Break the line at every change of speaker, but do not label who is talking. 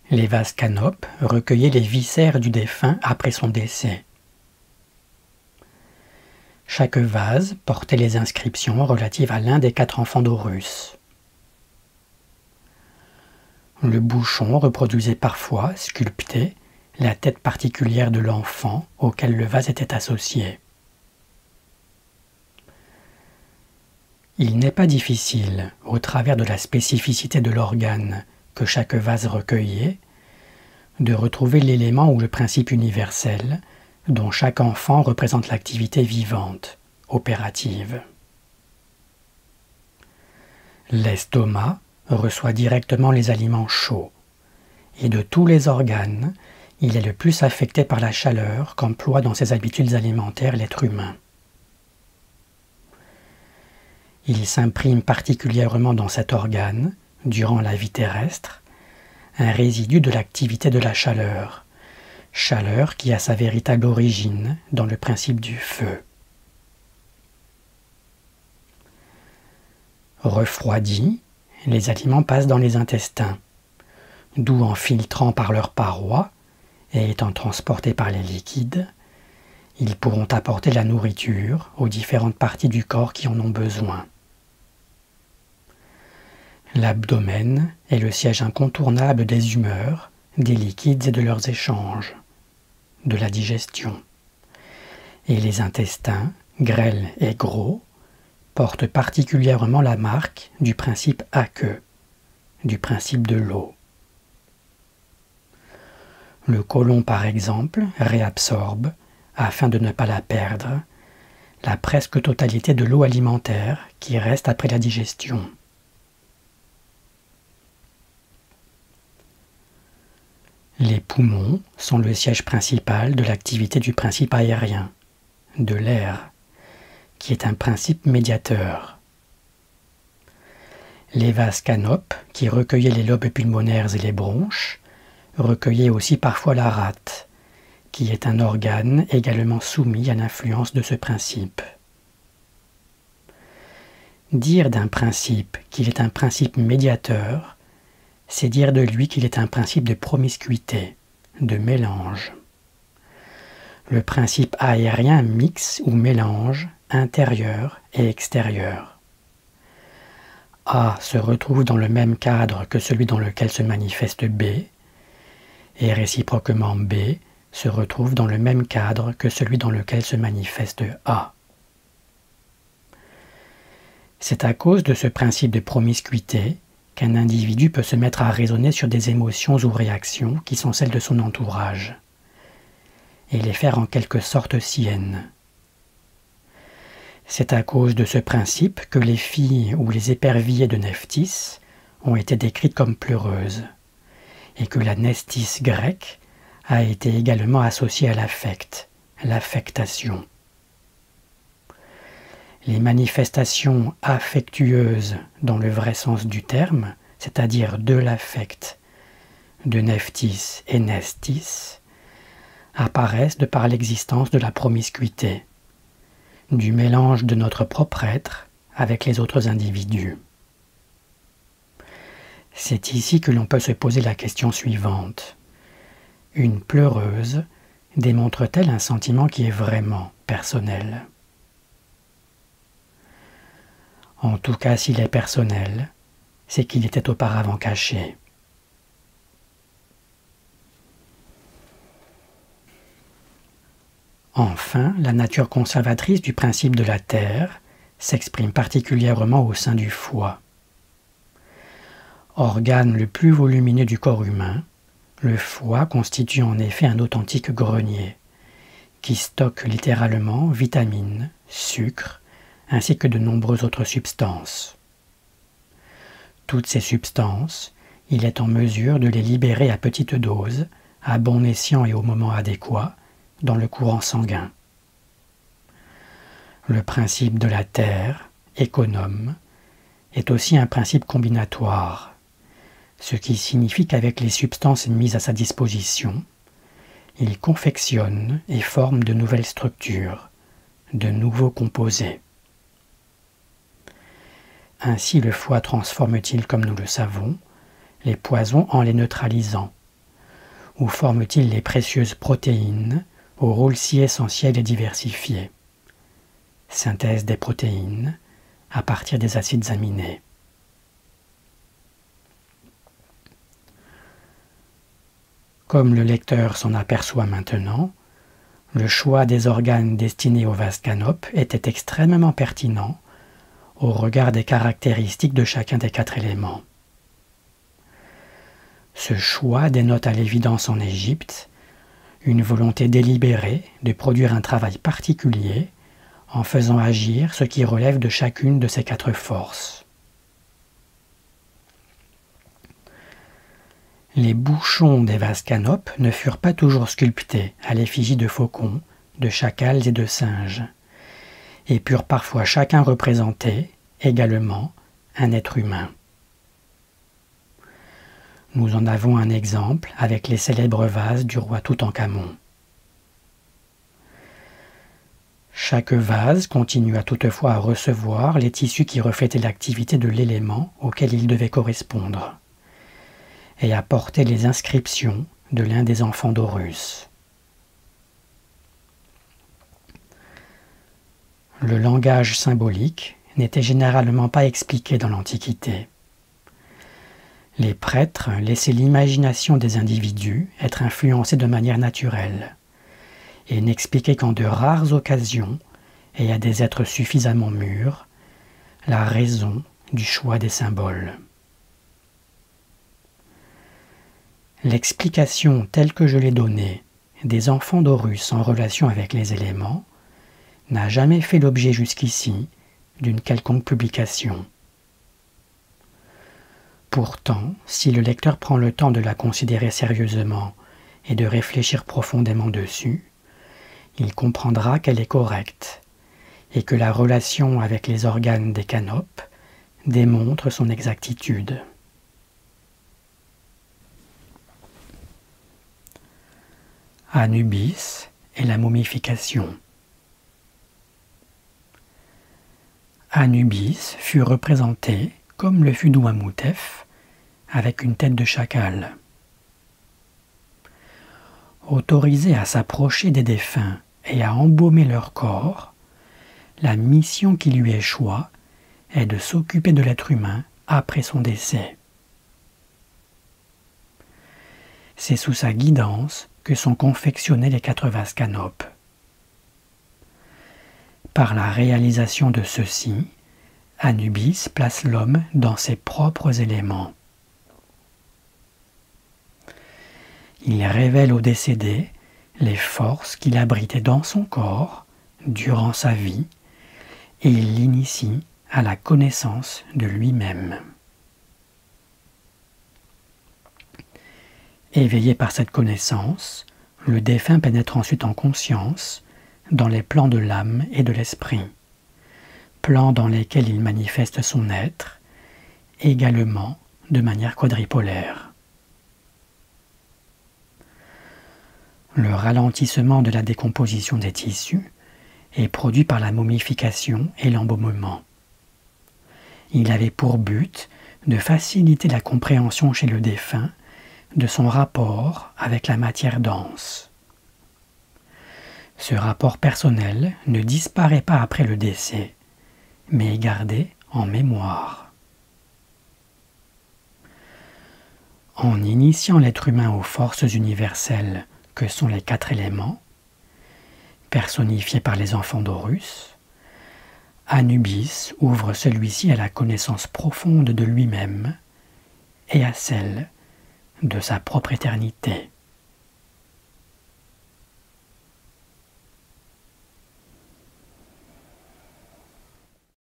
Les vases canopes recueillaient les viscères du défunt après son décès. Chaque vase portait les inscriptions relatives à l'un des 4 enfants d'Horus. Le bouchon reproduisait parfois, sculpté, la tête particulière de l'enfant auquel le vase était associé. Il n'est pas difficile, au travers de la spécificité de l'organe que chaque vase recueillait, de retrouver l'élément ou le principe universel dont chaque enfant représente l'activité vivante, opérative. L'estomac reçoit directement les aliments chauds, et de tous les organes, il est le plus affecté par la chaleur qu'emploie dans ses habitudes alimentaires l'être humain. Il s'imprime particulièrement dans cet organe, durant la vie terrestre, un résidu de l'activité de la chaleur, chaleur qui a sa véritable origine dans le principe du feu. Refroidis, les aliments passent dans les intestins, d'où en filtrant par leurs parois et étant transportés par les liquides, ils pourront apporter la nourriture aux différentes parties du corps qui en ont besoin. L'abdomen est le siège incontournable des humeurs, des liquides et de leurs échanges, de la digestion. Et les intestins, grêles et gros, portent particulièrement la marque du principe aqueux, du principe de l'eau. Le côlon, par exemple, réabsorbe, afin de ne pas la perdre, la presque totalité de l'eau alimentaire qui reste après la digestion. Les poumons sont le siège principal de l'activité du principe aérien, de l'air, qui est un principe médiateur. Les vases canopes, qui recueillaient les lobes pulmonaires et les bronches, recueillaient aussi parfois la rate, qui est un organe également soumis à l'influence de ce principe. Dire d'un principe qu'il est un principe médiateur, c'est dire de lui qu'il est un principe de promiscuité, de mélange. Le principe aérien mixe ou mélange intérieur et extérieur. A se retrouve dans le même cadre que celui dans lequel se manifeste B, et réciproquement B se retrouve dans le même cadre que celui dans lequel se manifeste A. C'est à cause de ce principe de promiscuité qu'un individu peut se mettre à raisonner sur des émotions ou réactions qui sont celles de son entourage, et les faire en quelque sorte siennes. C'est à cause de ce principe que les filles ou les éperviers de Nephthys ont été décrites comme pleureuses, et que la nestis grecque a été également associée à l'affect, l'affectation. Les manifestations affectueuses dans le vrai sens du terme, c'est-à-dire de l'affect, de Nephthys et Nestis, apparaissent de par l'existence de la promiscuité, du mélange de notre propre être avec les autres individus. C'est ici que l'on peut se poser la question suivante. Une pleureuse démontre-t-elle un sentiment qui est vraiment personnel ? En tout cas, s'il est personnel, c'est qu'il était auparavant caché. Enfin, la nature conservatrice du principe de la terre s'exprime particulièrement au sein du foie. Organe le plus volumineux du corps humain, le foie constitue en effet un authentique grenier, qui stocke littéralement vitamines, sucres, ainsi que de nombreuses autres substances. Toutes ces substances, il est en mesure de les libérer à petite dose, à bon escient et au moment adéquat, dans le courant sanguin. Le principe de la terre, économe, est aussi un principe combinatoire, ce qui signifie qu'avec les substances mises à sa disposition, il confectionne et forme de nouvelles structures, de nouveaux composés. Ainsi le foie transforme-t-il, comme nous le savons, les poisons en les neutralisant, Où forment-ils les précieuses protéines, au rôle si essentiel et diversifié? Synthèse des protéines à partir des acides aminés. Comme le lecteur s'en aperçoit maintenant, le choix des organes destinés au vase canope était extrêmement pertinent au regard des caractéristiques de chacun des 4 éléments. Ce choix dénote à l'évidence en Égypte une volonté délibérée de produire un travail particulier en faisant agir ce qui relève de chacune de ces 4 forces. Les bouchons des vases canopes ne furent pas toujours sculptés à l'effigie de faucons, de chacals et de singes, et purent parfois chacun représenter, également, un être humain. Nous en avons un exemple avec les célèbres vases du roi Toutankhamon. Chaque vase continua toutefois à recevoir les tissus qui reflétaient l'activité de l'élément auquel il devait correspondre, et à porter les inscriptions de l'un des enfants d'Horus. Le langage symbolique n'était généralement pas expliqué dans l'Antiquité. Les prêtres laissaient l'imagination des individus être influencée de manière naturelle, et n'expliquaient qu'en de rares occasions, et à des êtres suffisamment mûrs, la raison du choix des symboles. L'explication telle que je l'ai donnée des enfants d'Horus en relation avec les éléments n'a jamais fait l'objet jusqu'ici d'une quelconque publication. Pourtant, si le lecteur prend le temps de la considérer sérieusement et de réfléchir profondément dessus, il comprendra qu'elle est correcte et que la relation avec les organes des canopes démontre son exactitude. Anubis et la momification. Anubis fut représenté, comme le fut Douamoutef, avec une tête de chacal. Autorisé à s'approcher des défunts et à embaumer leur corps, la mission qui lui échoit est de s'occuper de l'être humain après son décès. C'est sous sa guidance que sont confectionnés les 4 vases canopes. Par la réalisation de ceux-ci, Anubis place l'homme dans ses propres éléments. Il révèle au décédé les forces qu'il abritait dans son corps durant sa vie et il l'initie à la connaissance de lui-même. Éveillé par cette connaissance, le défunt pénètre ensuite en conscience dans les plans de l'âme et de l'esprit, plans dans lesquels il manifeste son être, également de manière quadripolaire. Le ralentissement de la décomposition des tissus est produit par la momification et l'embaumement. Il avait pour but de faciliter la compréhension chez le défunt de son rapport avec la matière dense. Ce rapport personnel ne disparaît pas après le décès, mais est gardé en mémoire. En initiant l'être humain aux forces universelles que sont les 4 éléments, personnifiés par les enfants d'Horus, Anubis ouvre celui-ci à la connaissance profonde de lui-même et à celle de sa propre éternité.